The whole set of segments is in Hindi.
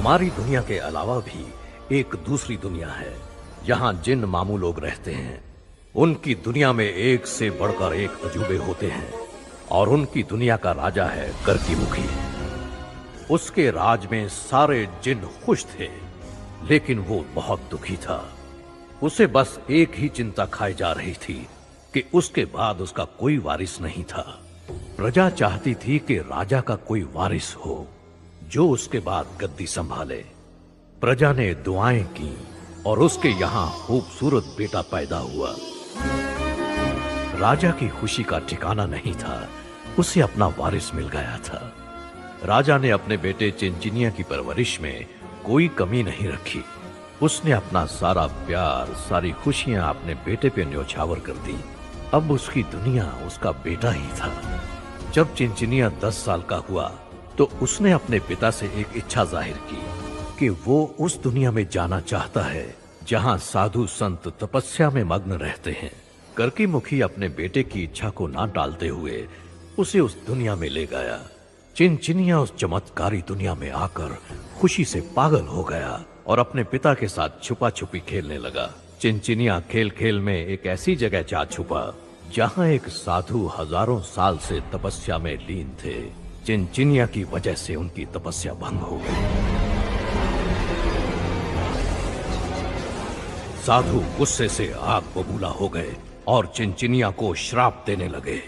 हमारी दुनिया के अलावा भी एक दूसरी दुनिया है जहां जिन मामू लोग रहते हैं। उनकी दुनिया में एक से बढ़कर एक अजूबे होते हैं और उनकी दुनिया का राजा है करकी मुखी। उसके राज में सारे जिन खुश थे, लेकिन वो बहुत दुखी था। उसे बस एक ही चिंता खाई जा रही थी कि उसके बाद उसका कोई वारिस नहीं था। प्रजा चाहती थी कि राजा का कोई वारिस हो जो उसके बाद गद्दी संभाले। प्रजा ने दुआएं की और उसके यहां खूबसूरत बेटा पैदा हुआ। राजा की खुशी का ठिकाना नहीं था, उसे अपना वारिस मिल गया था। राजा ने अपने बेटे चिनचिनिया की परवरिश में कोई कमी नहीं रखी। उसने अपना सारा प्यार, सारी खुशियां अपने बेटे पे न्योछावर कर दी। अब उसकी दुनिया उसका बेटा ही था। जब चिनचिनिया 10 साल का हुआ तो उसने अपने पिता से एक इच्छा जाहिर की कि वो उस दुनिया में जाना चाहता है जहां साधु संत तपस्या में मग्न रहते हैं। करकी मुखी अपने बेटे की इच्छा को ना टालते हुए उसे उस दुनिया में ले गया। चिनचिनिया उस चमत्कारी दुनिया में आकर खुशी से पागल हो गया और अपने पिता के साथ छुपा छुपी खेलने लगा। चिनचिनिया खेल खेल में एक ऐसी जगह जा छुपा जहां एक साधु हजारों साल से तपस्या में लीन थे। चिनचिनिया की वजह से उनकी तपस्या भंग हो गई। साधु गुस्से से आग बबूला हो गए और चिनचिनिया को श्राप देने लगे।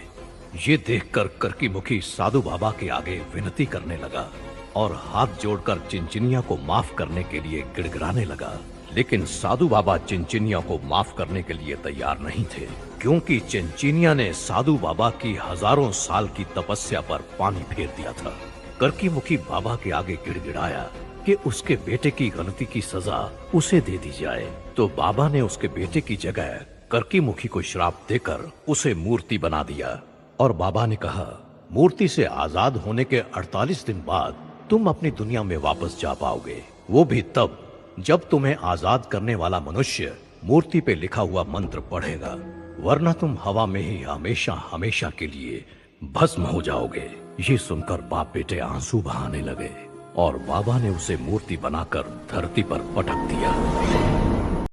ये देखकर करकी मुखी साधु बाबा के आगे विनती करने लगा और हाथ जोड़कर चिनचिनिया को माफ करने के लिए गिड़गिड़ाने लगा। लेकिन साधु बाबा चिनचिनिया को माफ करने के लिए तैयार नहीं थे, क्योंकि चिनचिनिया ने साधु बाबा की हजारों साल की तपस्या पर पानी फेर दिया था। करकी मुखी बाबा के आगे गिड़गिड़ाया कि उसके बेटे की गलती की सजा उसे दे दी जाए। तो बाबा ने उसके बेटे की जगह करकी मुखी को श्राप देकर उसे मूर्ति बना दिया और बाबा ने कहा, मूर्ति से आजाद होने के 48 दिन बाद तुम अपनी दुनिया में वापस जा पाओगे, वो भी तब जब तुम्हें आजाद करने वाला मनुष्य मूर्ति पे लिखा हुआ मंत्र पढ़ेगा, वरना तुम हवा में ही हमेशा हमेशा के लिए भस्म हो जाओगे। ये सुनकर बाप बेटे आंसू बहाने लगे और बाबा ने उसे मूर्ति बनाकर धरती पर पटक दिया।